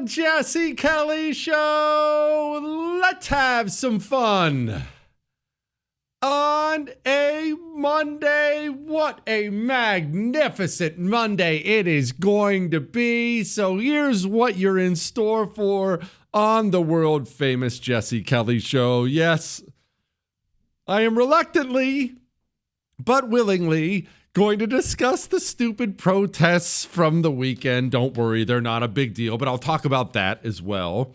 Jesse Kelly Show. Let's have some fun. On a Monday, what a magnificent Monday it is going to be. So here's what you're in store for on the world famous Jesse Kelly Show. Yes, I am reluctantly, but willingly, going to discuss the stupid protests from the weekend. Don't worry, they're not a big deal, but I'll talk about that as well.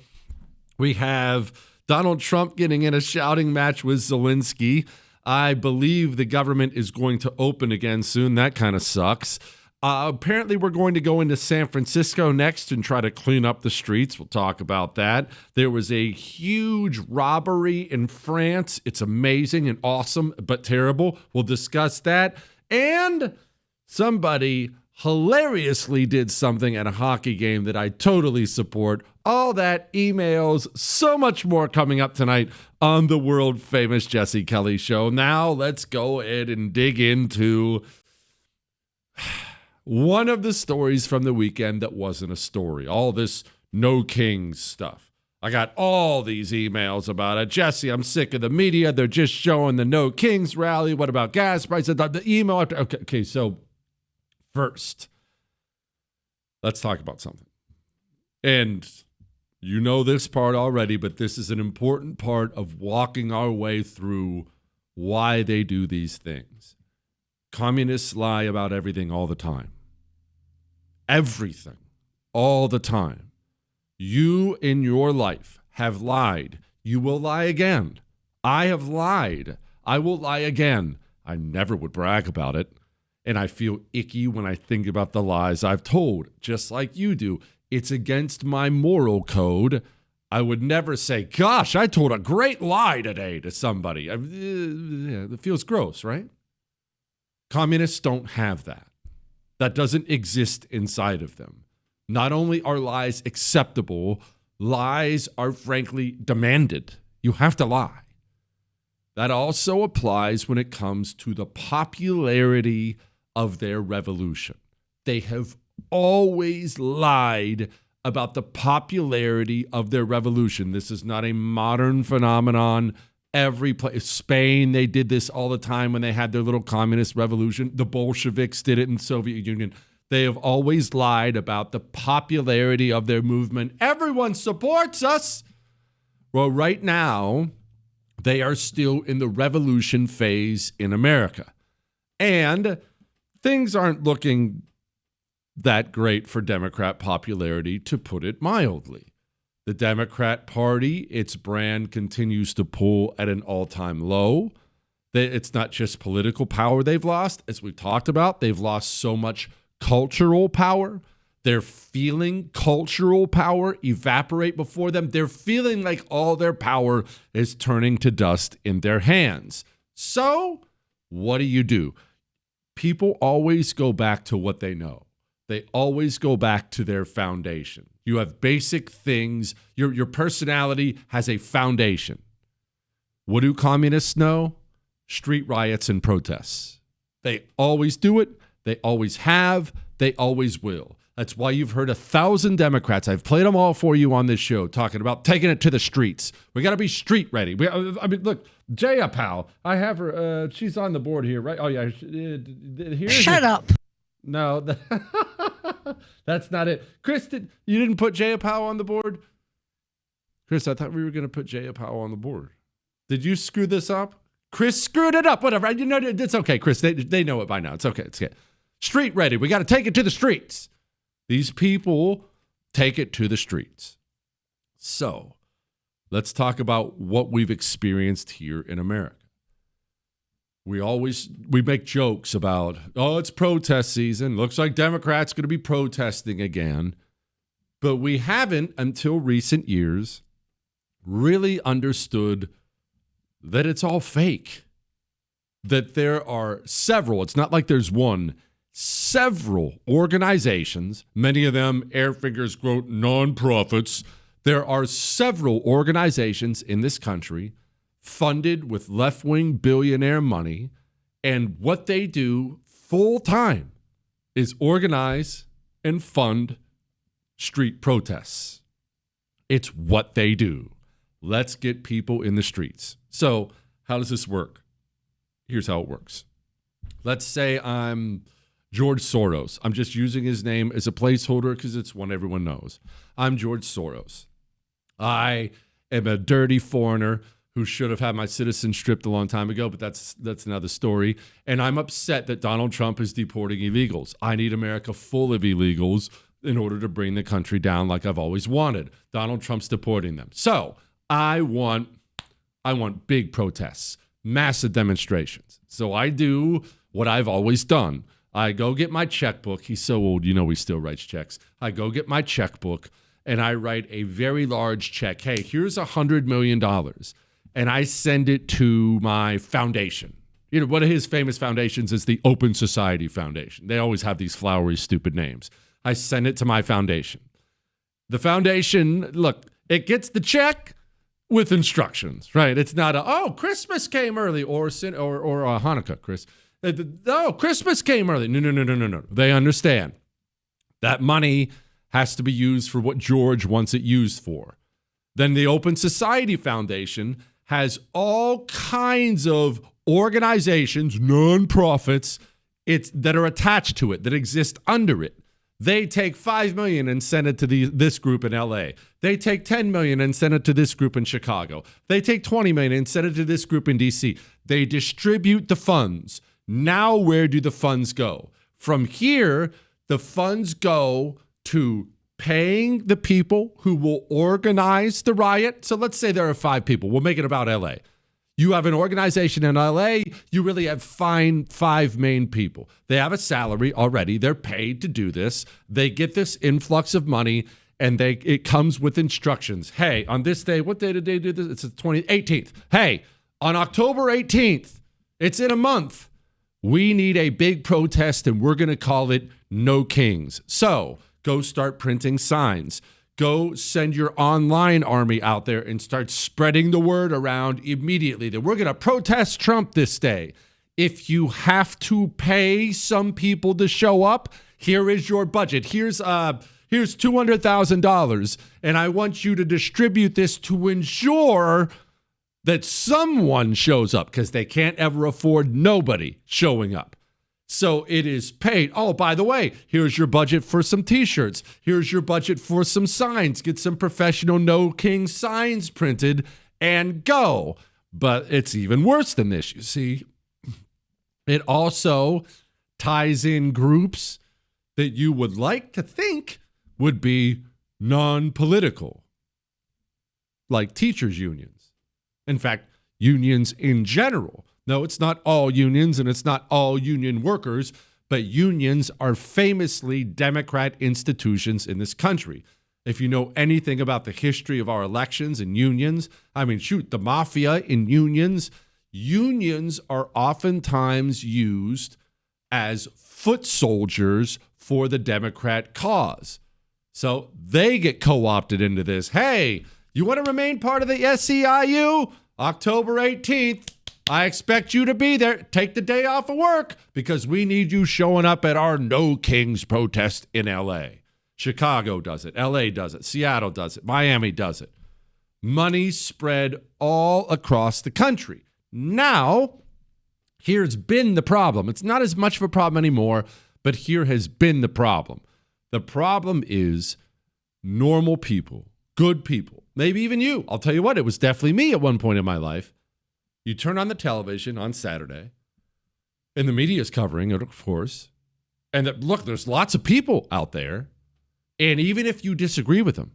We have Donald Trump getting in a shouting match with Zelensky. I believe the government is going to open again soon. That kind of sucks. Apparently, we're going to go into San Francisco next and try to clean up the streets. We'll talk about that. There was a huge robbery in France. It's amazing and awesome, but terrible. We'll discuss that. And somebody hilariously did something at a hockey game that I totally support. All that, emails, so much more coming up tonight on the world famous Jesse Kelly Show. Now let's go ahead and dig into one of the stories from the weekend that wasn't a story. All this No Kings stuff. I got all these emails about it. Jesse, I'm sick of the media. They're just showing the No Kings rally. What about gas prices? The email after. Okay, so first, let's talk about something. And you know this part already, but this is an important part of walking our way through why they do these things. Communists lie about everything all the time. Everything. All the time. You in your life have lied. You will lie again. I have lied. I will lie again. I never would brag about it. And I feel icky when I think about the lies I've told, just like you do. It's against my moral code. I would never say, gosh, I told a great lie today to somebody. It feels gross, right? Communists don't have that. That doesn't exist inside of them. Not only are lies acceptable, lies are frankly demanded. You have to lie. That also applies when it comes to the popularity of their revolution. They have always lied about the popularity of their revolution. This is not a modern phenomenon. Every place, Spain, they did this all the time when they had their little communist revolution. The Bolsheviks did it in the Soviet Union. They have always lied about the popularity of their movement. Everyone supports us. Well, right now, they are still in the revolution phase in America. And things aren't looking that great for Democrat popularity, to put it mildly. The Democrat Party, its brand continues to pull at an all-time low. It's not just political power they've lost. As we've talked about, they've lost so much cultural power. They're feeling cultural power evaporate before them. They're feeling like all their power is turning to dust in their hands. So what do? People always go back to what they know. They always go back to their foundation. You have basic things. Your personality has a foundation. What do communists know? Street riots and protests. They always do it. They always have. They always will. That's why you've heard 1,000 Democrats. I've played them all for you on this show, talking about taking it to the streets. We got to be street ready. Look, Jaya Powell. I have her. She's on the board here, right? Oh yeah. Shut up. No, that's not it. Chris, you didn't put Jaya Powell on the board? Chris, I thought we were going to put Jaya Powell on the board. Did you screw this up? Chris screwed it up. Whatever. You know, it's okay, Chris. They know it by now. It's okay. It's okay. Street ready. We got to take it to the streets. These people take it to the streets. So let's talk about what we've experienced here in America. We make jokes about, it's protest season. Looks like Democrats going to be protesting again. But we haven't, until recent years, really understood that it's all fake. That there are several, it's not like there's one, several organizations, many of them, air fingers, quote, nonprofits. There are several organizations in this country funded with left-wing billionaire money, and what they do full-time is organize and fund street protests. It's what they do. Let's get people in the streets. So how does this work? Here's how it works. Let's say I'm George Soros. I'm just using his name as a placeholder because it's one everyone knows. I'm George Soros. I am a dirty foreigner who should have had my citizenship stripped a long time ago, but that's another story. And I'm upset that Donald Trump is deporting illegals. I need America full of illegals in order to bring the country down like I've always wanted. Donald Trump's deporting them. So I want big protests, massive demonstrations. So I do what I've always done. I go get my checkbook. He's so old, he still writes checks. I go get my checkbook and I write a very large check. Hey, here's $100 million. And I send it to my foundation. One of his famous foundations is the Open Society Foundation. They always have these flowery, stupid names. I send it to my foundation. The foundation, look, it gets the check with instructions, right? It's not Christmas came early or Hanukkah, Chris. Christmas came early. No. They understand that money has to be used for what George wants it used for. Then the Open Society Foundation has all kinds of organizations, nonprofits, that are attached to it, that exist under it. They take $5 million and send it to this group in LA. They take $10 million and send it to this group in Chicago. They take $20 million and send it to this group in DC. They distribute the funds. Now, where do the funds go? From here, the funds go to paying the people who will organize the riot. So let's say there are 5 people. We'll make it about LA. You have an organization in LA, you really have 5 main people. They have a salary already. They're paid to do this. They get this influx of money, and it comes with instructions. Hey, on this day, what day did they do this? It's the 18th. Hey, on October 18th, it's in a month. We need a big protest, and we're going to call it No Kings. So go start printing signs. Go send your online army out there and start spreading the word around immediately that we're going to protest Trump this day. If you have to pay some people to show up, here is your budget. Here's $200,000, and I want you to distribute this to ensure that someone shows up, because they can't ever afford nobody showing up. So it is paid. Oh, by the way, here's your budget for some T-shirts. Here's your budget for some signs. Get some professional No King signs printed and go. But it's even worse than this, you see. It also ties in groups that you would like to think would be non-political, like teachers' unions. In fact, unions in general. No, it's not all unions and it's not all union workers, but unions are famously Democrat institutions in this country. If you know anything about the history of our elections and unions, the mafia in unions are oftentimes used as foot soldiers for the Democrat cause. So they get co-opted into this. Hey, you want to remain part of the SEIU? October 18th. I expect you to be there. Take the day off of work because we need you showing up at our No Kings protest in L.A. Chicago does it. L.A. does it. Seattle does it. Miami does it. Money spread all across the country. Now, here's been the problem. It's not as much of a problem anymore, but here has been the problem. The problem is normal people, good people, maybe even you. I'll tell you what, it was definitely me at one point in my life. You turn on the television on Saturday, and the media is covering it, of course. And look, there's lots of people out there. And even if you disagree with them,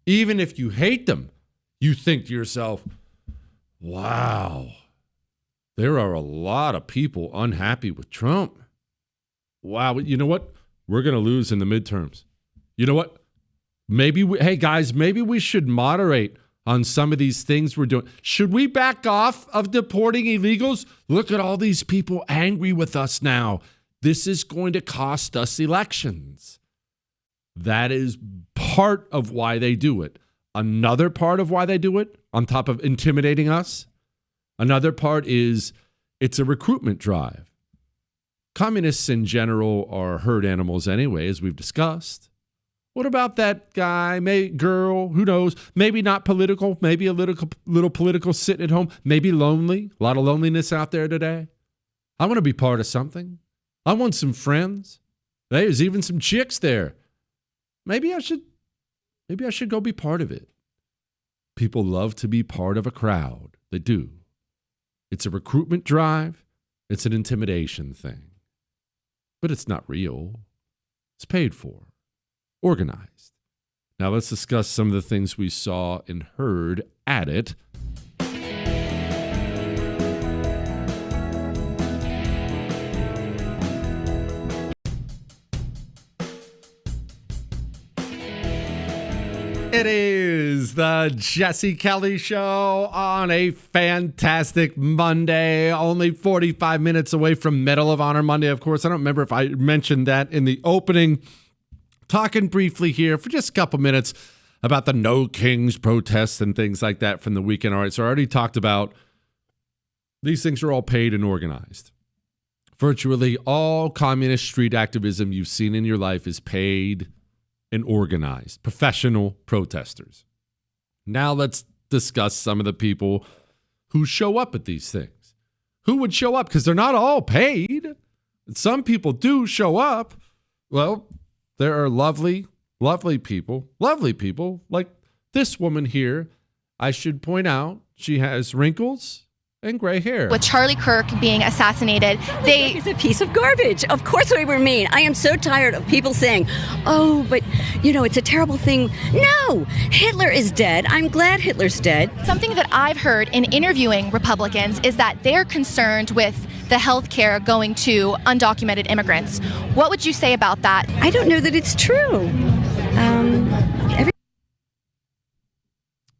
even if you hate them, you think to yourself, wow, there are a lot of people unhappy with Trump. Wow, you know what? We're going to lose in the midterms. You know what? Maybe we should moderate on some of these things we're doing. Should we back off of deporting illegals? Look at all these people angry with us now. This is going to cost us elections. That is part of why they do it. Another part of why they do it, on top of intimidating us, another part is it's a recruitment drive. Communists in general are herd animals anyway, as we've discussed. What about that guy, girl, who knows? Maybe not political, maybe a little political, sitting at home, maybe lonely. A lot of loneliness out there today. I want to be part of something. I want some friends. There's even some chicks there. Maybe I should go be part of it. People love to be part of a crowd. They do. It's a recruitment drive. It's an intimidation thing. But it's not real. It's paid for. Organized. Now let's discuss some of the things we saw and heard at it. It is the Jesse Kelly Show on a fantastic Monday, only 45 minutes away from Medal of Honor Monday. Of course, I don't remember if I mentioned that in the opening. Talking briefly here for just a couple minutes about the No Kings protests and things like that from the weekend. All right, so I already talked about these things are all paid and organized. Virtually all communist street activism you've seen in your life is paid and organized. Professional protesters. Now let's discuss some of the people who show up at these things. Who would show up? Because they're not all paid. Some people do show up. Well, there are lovely people like this woman here. I should point out, she has wrinkles and gray hair. With Charlie Kirk being assassinated, Charlie Kirk is a piece of garbage. Of course we were mean. I am so tired of people saying, oh, but, it's a terrible thing. No, Hitler is dead. I'm glad Hitler's dead. Something that I've heard in interviewing Republicans is that they're concerned with the health care going to undocumented immigrants. What would you say about that? I don't know that it's true.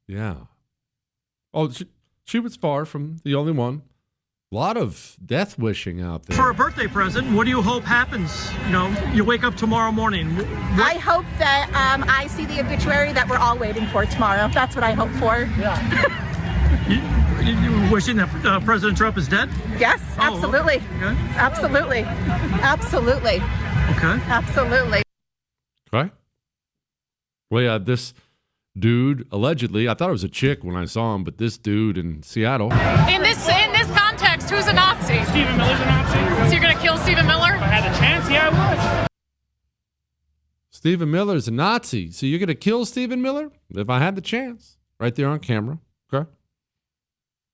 Yeah. Oh, she was far from the only one. A lot of death wishing out there. For a birthday present, what do you hope happens? You wake up tomorrow morning. I hope that I see the obituary that we're all waiting for tomorrow. That's what I hope for. Yeah. You wishing that President Trump is dead? Yes, absolutely. Okay. Absolutely. Absolutely. Okay. Absolutely. Okay. Well, yeah, this dude, allegedly, I thought it was a chick when I saw him, but this dude in Seattle. In this context, who's a Nazi? Stephen Miller's a Nazi. So you're going to kill Stephen Miller? If I had the chance, yeah, I would. Stephen Miller's a Nazi. So you're going to kill Stephen Miller? If I had the chance. Right there on camera. Okay.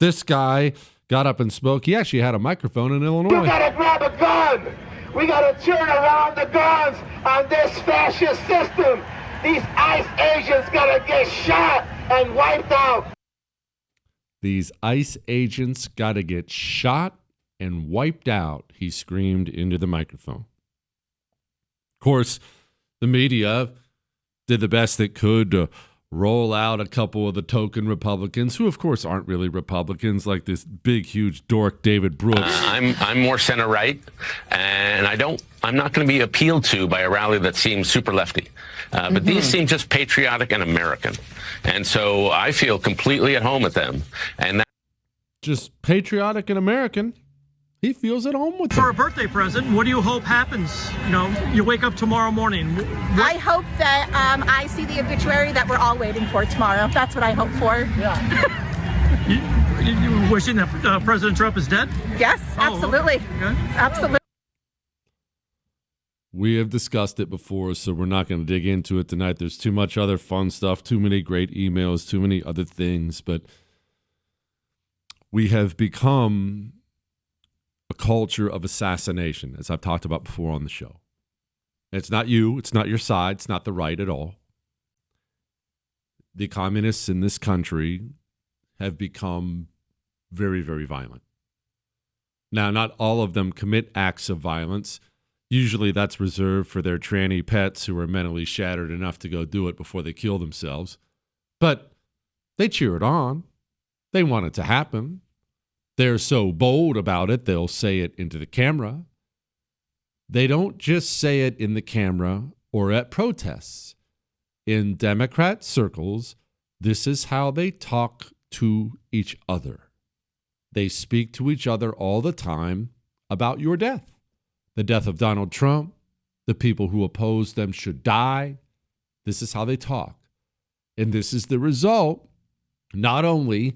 This guy got up and spoke. He actually had a microphone in Illinois. You gotta grab a gun. We gotta turn around the guns on this fascist system. These ICE agents gotta get shot and wiped out. These ICE agents gotta get shot and wiped out, he screamed into the microphone. Of course, the media did the best it could to roll out a couple of the token Republicans, who of course aren't really Republicans, like this big, huge dork David Brooks. I'm more center right, and I'm not going to be appealed to by a rally that seems super lefty. But these seem just patriotic and American, and so I feel completely at home with them. And just patriotic and American. He feels at home with them. For a birthday present, what do you hope happens? You wake up tomorrow morning. I hope that I see the obituary that we're all waiting for tomorrow. That's what I hope for. Yeah. you wishing that President Trump is dead? Yes, absolutely. Okay. Absolutely. We have discussed it before, so we're not going to dig into it tonight. There's too much other fun stuff, too many great emails, too many other things, but we have become a culture of assassination, as I've talked about before on the show. It's not you. It's not your side. It's not the right at all. The communists in this country have become very, very violent. Now, not all of them commit acts of violence. Usually that's reserved for their tranny pets who are mentally shattered enough to go do it before they kill themselves. But they cheer it on. They want it to happen. They're so bold about it, they'll say it into the camera. They don't just say it in the camera or at protests. In Democrat circles, this is how they talk to each other. They speak to each other all the time about your death. The death of Donald Trump, the people who oppose them should die. This is how they talk. And this is the result not only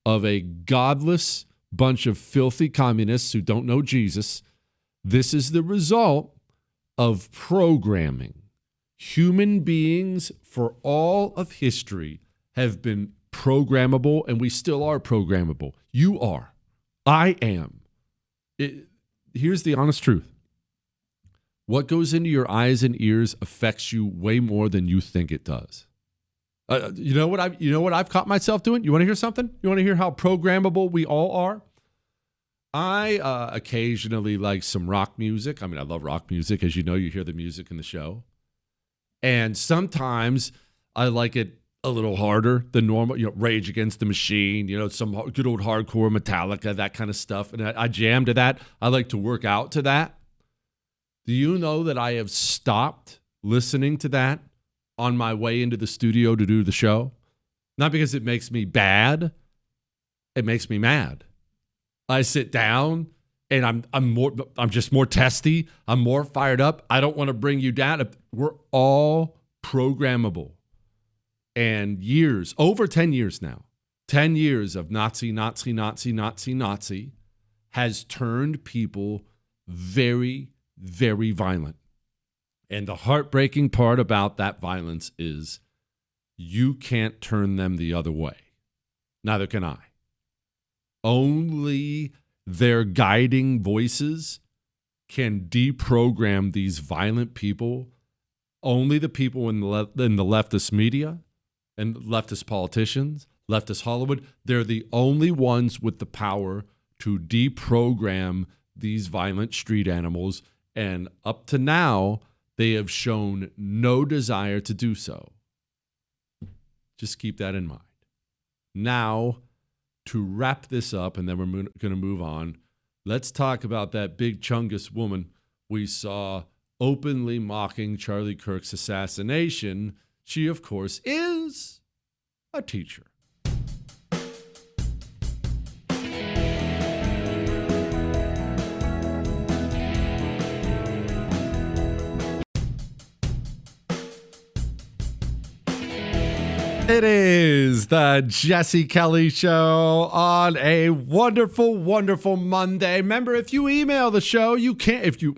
of a godless bunch of filthy communists who don't know Jesus, this is the result of programming. Human beings for all of history have been programmable, and we still are programmable. You are. I am. Here's the honest truth. What goes into your eyes and ears affects you way more than you think it does. You know what I've caught myself doing? You want to hear something? You want to hear how programmable we all are? I occasionally like some rock music. I mean, I love rock music. As you know, you hear the music in the show. And sometimes I like it a little harder than normal. Rage Against the Machine, some good old hardcore Metallica, that kind of stuff. And I jam to that. I like to work out to that. Do you know that I have stopped listening to that on my way into the studio to do the show? Not because it makes me bad. It makes me mad. I sit down and I'm just more testy. I'm more fired up. I don't want to bring you down. We're all programmable. And over 10 years now, 10 years of Nazi has turned people very, very violent. And the heartbreaking part about that violence is you can't turn them the other way. Neither can I. Only their guiding voices can deprogram these violent people. Only the people in the leftist media and leftist politicians, leftist Hollywood, they're the only ones with the power to deprogram these violent street animals. And up to now, they have shown no desire to do so. Just keep that in mind. Now, to wrap this up, and then we're going to move on, let's talk about that big Chungus woman we saw openly mocking Charlie Kirk's assassination. She, of course, is a teacher. It is the Jesse Kelly Show on a wonderful, wonderful Monday. Remember, if you email the show, you can. If you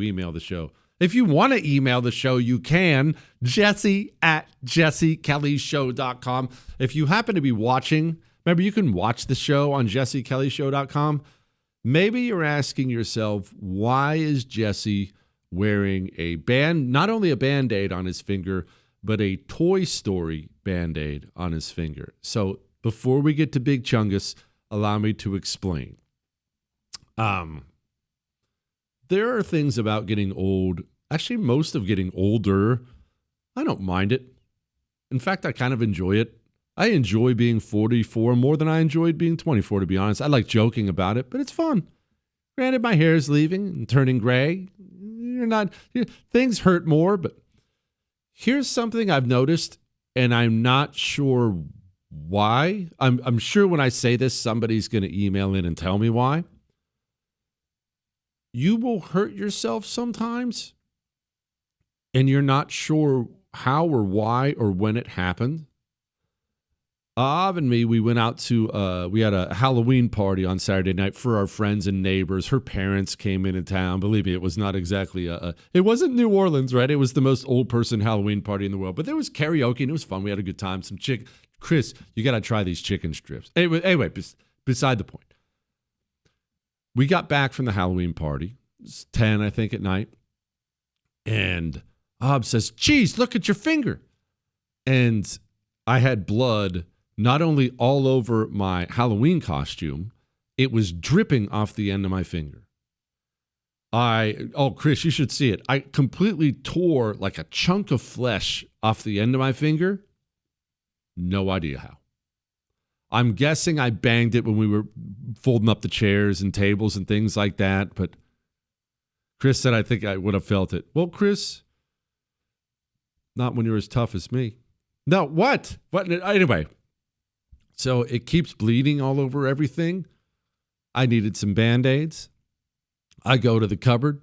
email the show, if you want to email the show, you can. Jesse@jessekellyshow.com. If you happen to be watching, remember, you can watch the show on jessekellyshow.com. Maybe you're asking yourself, why is Jesse wearing not only a Band-Aid on his finger, but a Toy Story Band-Aid on his finger? So before we get to Big Chungus, allow me to explain. There are things about getting old, actually most of getting older, I don't mind it. In fact, I kind of enjoy it. I enjoy being 44 more than I enjoyed being 24, to be honest. I like joking about it, but it's fun. Granted, my hair is leaving and turning gray. Things hurt more, but here's something I've noticed, and I'm not sure why. I'm sure when I say this, somebody's going to email in and tell me why. You will hurt yourself sometimes, and you're not sure how or why or when it happened. Av and me, we went out to, we had a Halloween party on Saturday night for our friends and neighbors. Her parents came into town. Believe me, it was not exactly it wasn't New Orleans, right? It was the most old person Halloween party in the world. But there was karaoke, and it was fun. We had a good time. Some chicken. Chris, you got to try these chicken strips. Anyway, beside the point. We got back from the Halloween party. It's 10, I think, at night. And Ab says, geez, look at your finger. And I had blood not only all over my Halloween costume, it was dripping off the end of my finger. Chris, you should see it. I completely tore like a chunk of flesh off the end of my finger. No idea how. I'm guessing I banged it when we were folding up the chairs and tables and things like that. But Chris said, I think I would have felt it. Well, Chris, not when you're as tough as me. No, what? Anyway, so it keeps bleeding all over everything. I needed some Band-Aids. I go to the cupboard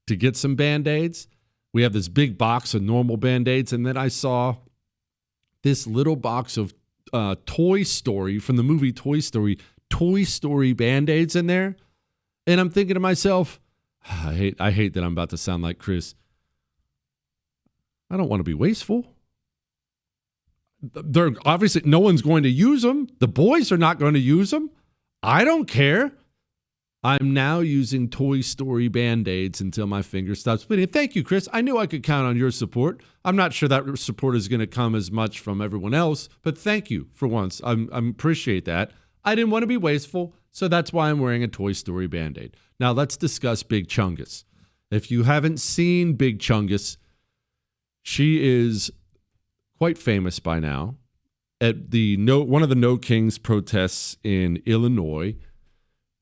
to get some Band-Aids. we have this big box of normal Band-Aids, and then I saw this little box of Toy Story from the movie Toy Story Band-Aids in there. And I'm thinking to myself, I hate that I'm about to sound like Chris. I don't want to be wasteful. They're obviously, no one's going to use them. The boys are not going to use them. I don't care. I'm now using Toy Story Band-Aids until my finger stops bleeding. Thank you, Chris. I knew I could count on your support. I'm not sure that support is going to come as much from everyone else, but thank you for once. I appreciate that. I didn't want to be wasteful, so that's why I'm wearing a Toy Story Band-Aid. Now let's discuss Big Chungus. If you haven't seen Big Chungus, she is quite famous by now. At one of the No Kings protests in Illinois,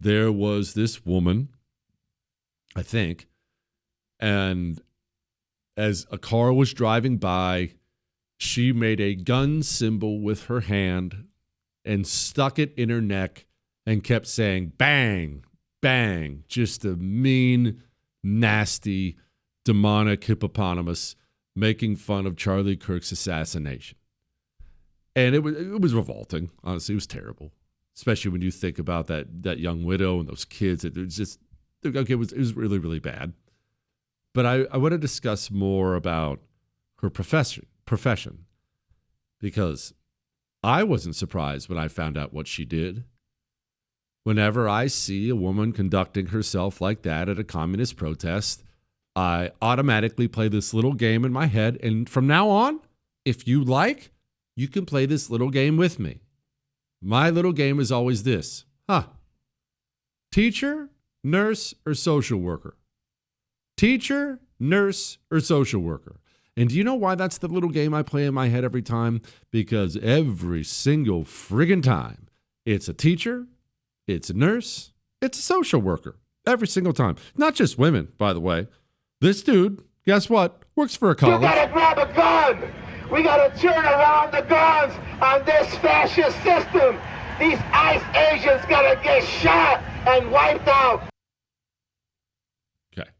there was this woman, I think, and as a car was driving by, she made a gun symbol with her hand and stuck it in her neck and kept saying, bang, bang, just a mean, nasty, demonic hippopotamus making fun of Charlie Kirk's assassination. And it was revolting. Honestly, it was terrible, especially when you think about that young widow and those kids. It was just, okay, it was really, really bad. But I want to discuss more about her profession, because I wasn't surprised when I found out what she did. Whenever I see a woman conducting herself like that at a communist protest, I automatically play this little game in my head. And from now on, if you like, you can play this little game with me. My little game is always this. Teacher, nurse, or social worker? Teacher, nurse, or social worker? And do you know why that's the little game I play in my head every time? Because every single friggin' time, it's a teacher, it's a nurse, it's a social worker. Every single time. Not just women, by the way. This dude, guess what? Works for a college. You gotta grab a gun. We gotta turn around the guns on this fascist system. These ICE agents gotta get shot and wiped out. Okay.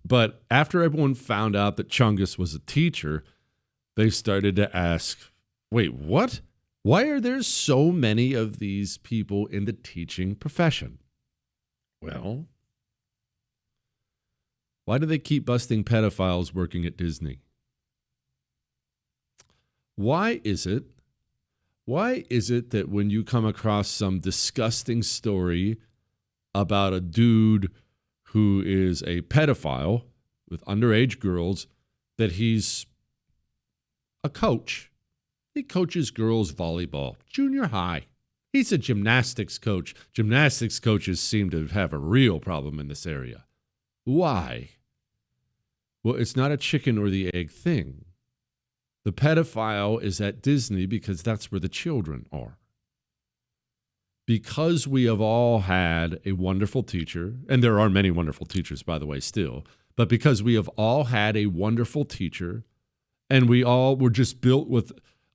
But after everyone found out that Chungus was a teacher, they started to ask, wait, what? Why are there so many of these people in the teaching profession? Well, why do they keep busting pedophiles working at Disney? Why is it that when you come across some disgusting story about a dude who is a pedophile with underage girls, that he's a coach? He coaches girls volleyball, junior high. He's a gymnastics coach. Gymnastics coaches seem to have a real problem in this area. Why? Well, it's not a chicken or the egg thing. The pedophile is at Disney because that's where the children are. Because we have all had a wonderful teacher, and there are many wonderful teachers, by the way, still, but because we have all had a wonderful teacher, and we all were just built with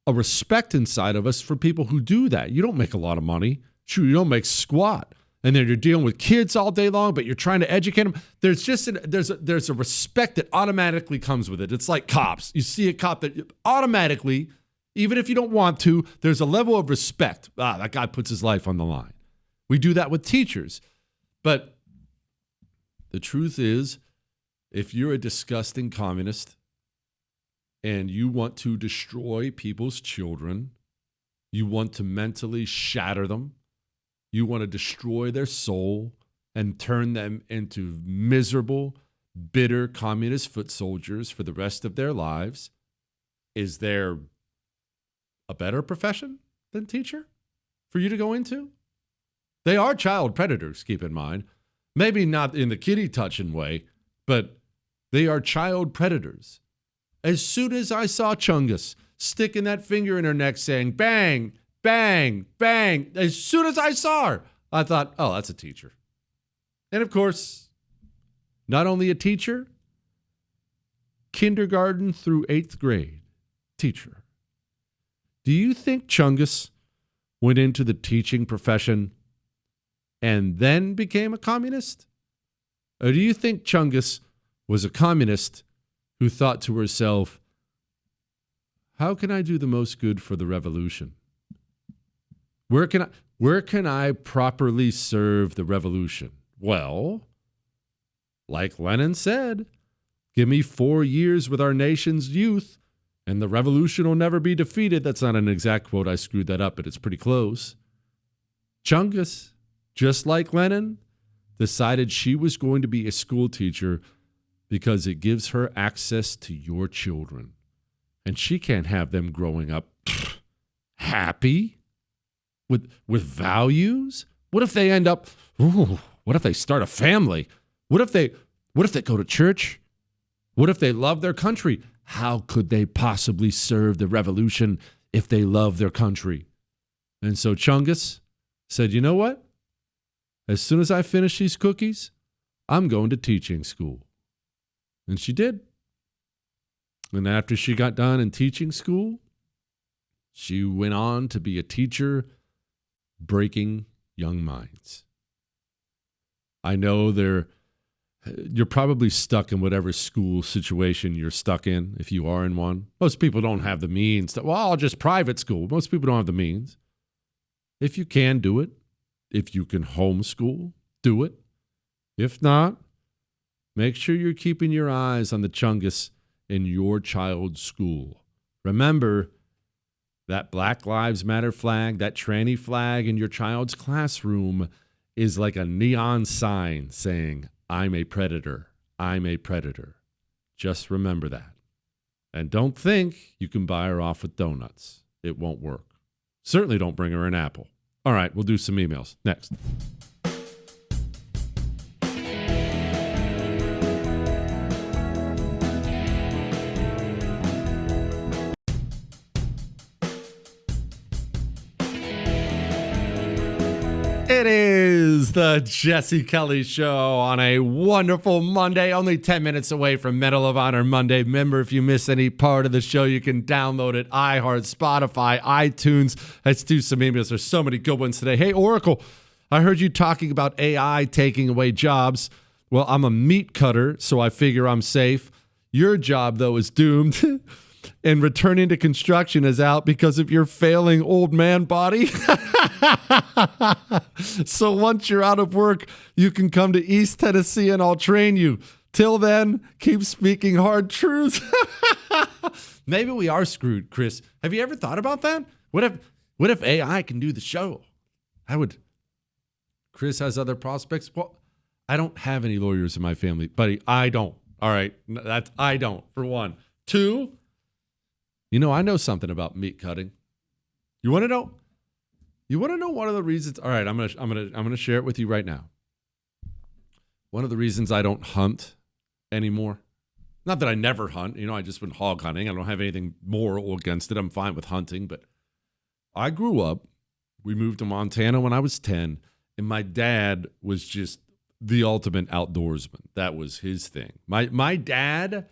a respect inside of us for people who do that. You don't make a lot of money. Shoot, you don't make squat. And then you're dealing with kids all day long, but you're trying to educate them. There's just there's a respect that automatically comes with it. It's like cops. You see a cop that automatically, even if you don't want to, there's a level of respect. That guy puts his life on the line. We do that with teachers. But the truth is, if you're a disgusting communist and you want to destroy people's children, you want to mentally shatter them, you want to destroy their soul and turn them into miserable, bitter communist foot soldiers for the rest of their lives, is there a better profession than teacher for you to go into? They are child predators, keep in mind. Maybe not in the kitty touching way, but they are child predators. As soon as I saw Chungus sticking that finger in her neck saying, bang, bang, bang, as soon as I saw her, I thought, oh, that's a teacher. And of course, not only a teacher, kindergarten through 8th grade teacher. Do you think Chungus went into the teaching profession and then became a communist? Or do you think Chungus was a communist who thought to herself, how can I do the most good for the revolution? Where can I properly serve the revolution? Well, like Lenin said, give me 4 years with our nation's youth and the revolution will never be defeated. That's not an exact quote. I screwed that up, but it's pretty close. Chungus, just like Lenin, decided she was going to be a school teacher because it gives her access to your children. And she can't have them growing up happy with values. What if they end up, what if they start a family? What if they go to church? What if they love their country? How could they possibly serve the revolution if they love their country? And so Chungus said, you know what? As soon as I finish these cookies, I'm going to teaching school. And she did. And after she got done in teaching school, she went on to be a teacher breaking young minds. I know you're probably stuck in whatever school situation you're stuck in, if you are in one. Most people don't have the means. I'll just private school. Most people don't have the means. If you can, do it. If you can homeschool, do it. If not, make sure you're keeping your eyes on the Chungus in your child's school. Remember, that Black Lives Matter flag, that tranny flag in your child's classroom is like a neon sign saying, I'm a predator. I'm a predator. Just remember that. And don't think you can buy her off with donuts. It won't work. Certainly don't bring her an apple. All right, we'll do some emails next. It is the Jesse Kelly Show on a wonderful Monday, only 10 minutes away from Medal of Honor Monday. Remember, if you miss any part of the show, you can download it, iHeart, Spotify, iTunes. Let's do some emails. There's so many good ones today. Hey, Oracle, I heard you talking about AI taking away jobs. Well, I'm a meat cutter, so I figure I'm safe. Your job, though, is doomed. And returning to construction is out because of your failing old man body. So once you're out of work, you can come to East Tennessee and I'll train you. Till then, keep speaking hard truths. Maybe we are screwed, Chris. Have you ever thought about that? What if AI can do the show? Chris has other prospects. Well, I don't have any lawyers in my family, buddy. I don't. All right. I don't, for one. Two, I know something about meat cutting. You want to know? You want to know one of the reasons? All right, I'm gonna share it with you right now. One of the reasons I don't hunt anymore. Not that I never hunt. I just been hog hunting. I don't have anything moral against it. I'm fine with hunting, but I grew up. We moved to Montana when I was 10, and my dad was just the ultimate outdoorsman. That was his thing. My dad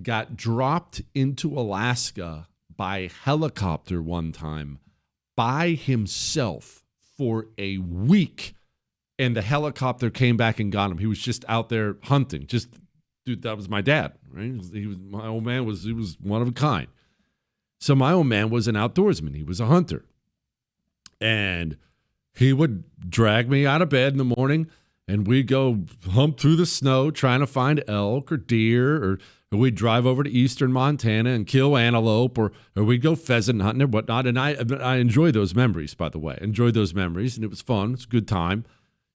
got dropped into Alaska by helicopter one time by himself for a week, and the helicopter came back and got him. He was just out there hunting. Dude, that was my dad, right? My old man was one of a kind. So my old man was an outdoorsman. He was a hunter. And he would drag me out of bed in the morning, and we'd go hump through the snow trying to find elk or deer, or we'd drive over to eastern Montana and kill antelope, or we'd go pheasant hunting or whatnot. And I enjoy those memories, by the way. Enjoyed those memories, and it was fun. It's a good time.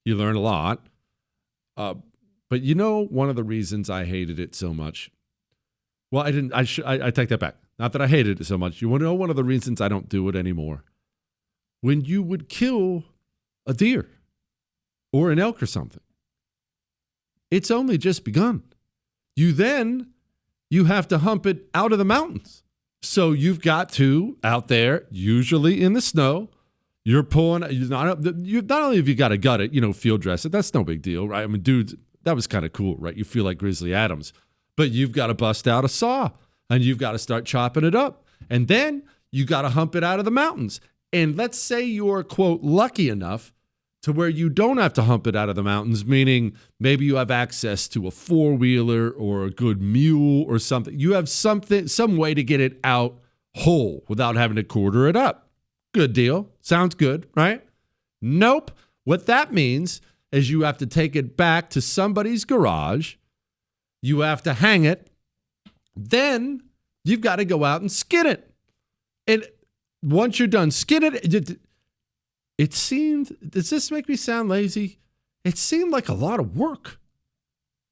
You learn a lot. But one of the reasons I hated it so much, well, I take that back. Not that I hated it so much. You want to know one of the reasons I don't do it anymore? When you would kill a deer or an elk or something, it's only just begun. You have to hump it out of the mountains. So you've got to, out there, usually in the snow, you're pulling, not only have you got to gut it, field dress it, that's no big deal, right? I mean, dudes, that was kind of cool, right? You feel like Grizzly Adams. But you've got to bust out a saw, and you've got to start chopping it up. And then you got to hump it out of the mountains. And let's say you're, quote, lucky enough to where you don't have to hump it out of the mountains, meaning maybe you have access to a four-wheeler or a good mule or something. You have some way to get it out whole without having to quarter it up. Good deal. Sounds good, right? Nope. What that means is you have to take it back to somebody's garage. You have to hang it. Then you've got to go out and skin it. And once you're done skinning it seemed, does this make me sound lazy? It seemed like a lot of work.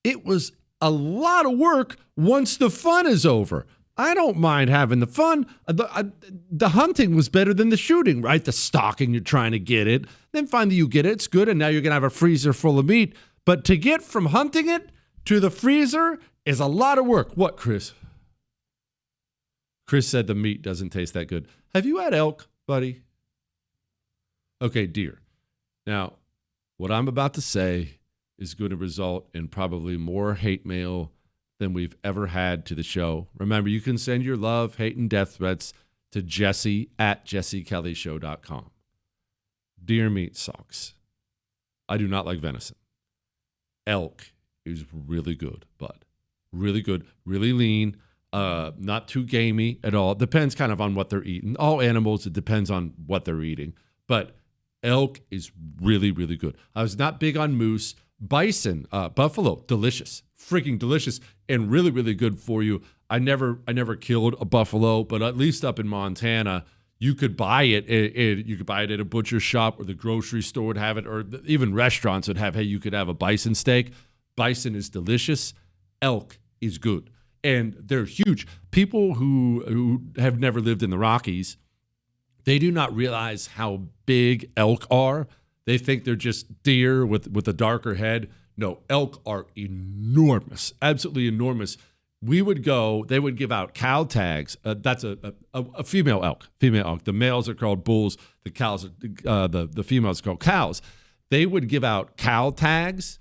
It was a lot of work once the fun is over. I don't mind having the fun. The hunting was better than the shooting, right? The stalking, you're trying to get it. Then finally you get it, it's good, and now you're going to have a freezer full of meat. But to get from hunting it to the freezer is a lot of work. What, Chris? Chris said the meat doesn't taste that good. Have you had elk, buddy? Okay, deer. Now, what I'm about to say is going to result in probably more hate mail than we've ever had to the show. Remember, you can send your love, hate, and death threats to Jesse@jessekellyshow.com. Deer meat sucks. I do not like venison. Elk is really good, bud. Really good, really lean, not too gamey at all. Depends kind of on what they're eating. All animals, it depends on what they're eating. But elk is really, really good. I was not big on moose. Bison, buffalo, delicious, freaking delicious, and really, really good for you. I never killed a buffalo, but at least up in Montana, you could buy it. You could buy it at a butcher shop, or the grocery store would have it, or even restaurants would have. Hey, you could have a bison steak. Bison is delicious. Elk is good, and they're huge. People who have never lived in the Rockies, they do not realize how big elk are. They think they're just deer with a darker head. No, elk are enormous, absolutely enormous. They would give out cow tags. That's a female elk. The males are called bulls. The cows, the females are called cows. They would give out cow tags,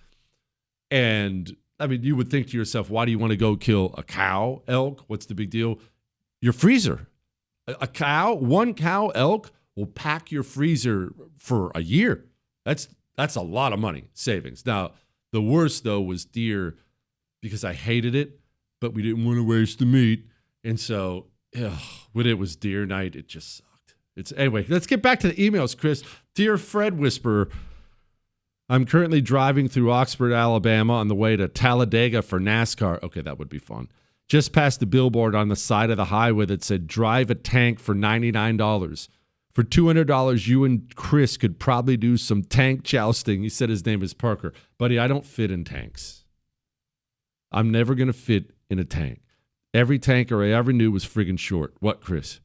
and I mean, you would think to yourself, why do you want to go kill a cow elk? What's the big deal? Your freezer. One cow elk will pack your freezer for a year. That's a lot of money savings. Now, the worst though was deer, because I hated it, but we didn't want to waste the meat, and so when it was deer night, it just sucked. Anyway. Let's get back to the emails, Chris. Dear Fred Whisperer, I'm currently driving through Oxford, Alabama, on the way to Talladega for NASCAR. Okay, that would be fun. Just past the billboard on the side of the highway that said, drive a tank for $99. For $200, you and Chris could probably do some tank jousting. He said his name is Parker. Buddy, I don't fit in tanks. I'm never going to fit in a tank. Every tanker I ever knew was friggin' short. What, Chris?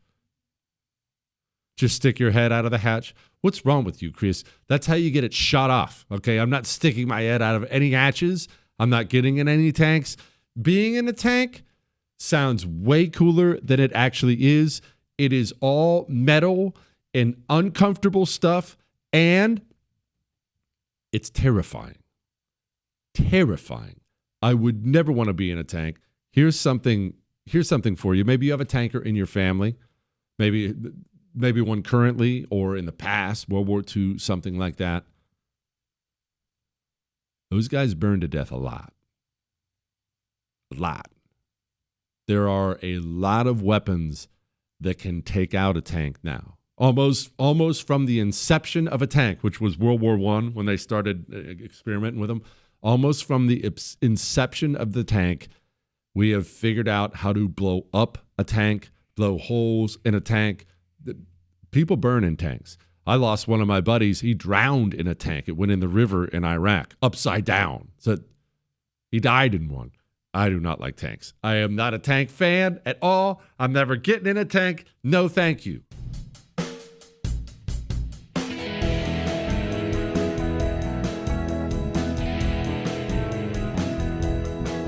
Just stick your head out of the hatch? What's wrong with you, Chris? That's how you get it shot off, okay? I'm not sticking my head out of any hatches. I'm not getting in any tanks. Being in a tank sounds way cooler than it actually is. It is all metal and uncomfortable stuff, and it's terrifying. Terrifying. I would never want to be in a tank. Here's something for you. Maybe you have a tanker in your family. Maybe one currently or in the past, World War II, something like that. Those guys burn to death a lot. A lot. There are a lot of weapons that can take out a tank now. Almost from the inception of a tank, which was World War I when they started experimenting with them. Almost from the inception of the tank, we have figured out how to blow up a tank, blow holes in a tank. People burn in tanks. I lost one of my buddies. He drowned in a tank. It went in the river in Iraq, upside down. So he died in one. I do not like tanks. I am not a tank fan at all. I'm never getting in a tank. No, thank you.